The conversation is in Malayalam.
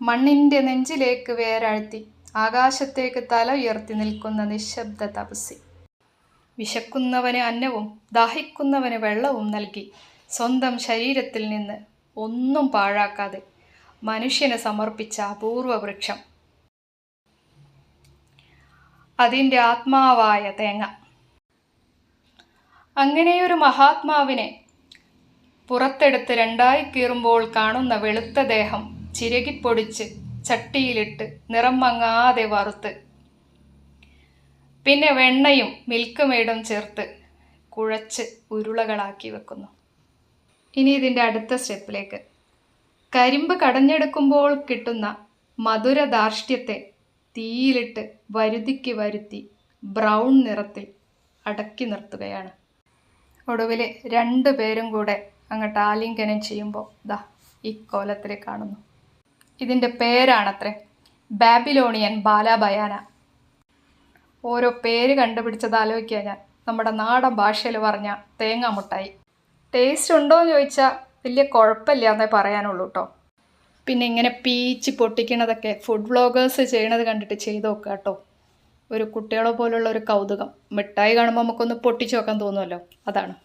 മണ്ണിൻ്റെ നെഞ്ചിലേക്ക് വേരാഴ്ത്തി ആകാശത്തേക്ക് തല ഉയർത്തി നിൽക്കുന്ന നിശബ്ദ തപസ്വി. വിശക്കുന്നവന് അന്നവും ദാഹിക്കുന്നവന് വെള്ളവും നൽകി സ്വന്തം ശരീരത്തിൽ നിന്ന് ഒന്നും പാഴാക്കാതെ മനുഷ്യന് സമർപ്പിച്ച അപൂർവ വൃക്ഷം. അതിൻ്റെ ആത്മാവായ തേങ്ങ. അങ്ങനെയൊരു മഹാത്മാവിനെ പുറത്തെടുത്ത് രണ്ടായി കീറുമ്പോൾ കാണുന്ന വെളുത്ത ദേഹം ചിരകിപ്പൊടിച്ച് ചട്ടിയിലിട്ട് നിറം മങ്ങാതെ വറുത്ത് പിന്നെ വെണ്ണയും മിൽക്ക് മെയ്ഡും ചേർത്ത് കുഴച്ച് ഉരുളകളാക്കി വെക്കുന്നു. ഇനി ഇതിൻ്റെ അടുത്ത സ്റ്റെപ്പിലേക്ക്. കരിമ്പ് കടഞ്ഞെടുക്കുമ്പോൾ കിട്ടുന്ന മധുരധാർഷ്ട്യത്തെ തീയിലിട്ട് വരുതിക്ക് വരുത്തി ബ്രൗൺ നിറത്തിൽ അടക്കി നിർത്തുകയാണ്. ഒടുവിൽ രണ്ടുപേരും കൂടെ അങ്ങോട്ട് ആലിംഗനം ചെയ്യുമ്പോൾ ദാ ഈ കോലത്തിൽ കാണുന്നു. ഇതിൻ്റെ പേരാണത്രേ ബാബിലോണിയൻ ബാലാബയാന. ഓരോ പേര് കണ്ടുപിടിച്ചത് ആലോചിക്കുക ഞാൻ. നമ്മുടെ നാടൻ ഭാഷയിൽ പറഞ്ഞ തേങ്ങാ മുട്ടായി. ടേസ്റ്റ് ഉണ്ടോ എന്ന് ചോദിച്ചാൽ വലിയ കുഴപ്പമില്ല എന്നേ പറയാനുള്ളൂ കേട്ടോ. പിന്നെ ഇങ്ങനെ പീച്ച് പൊട്ടിക്കണതൊക്കെ ഫുഡ് വ്ളോഗേഴ്സ് ചെയ്യണത് കണ്ടിട്ട് ചെയ്ത് നോക്കുക കേട്ടോ. ഒരു കുട്ടികളെ പോലുള്ള ഒരു കൗതുകം. മിഠായി കാണുമ്പോൾ നമുക്കൊന്ന് പൊട്ടിച്ച് വെക്കാൻ തോന്നുമല്ലോ, അതാണ്.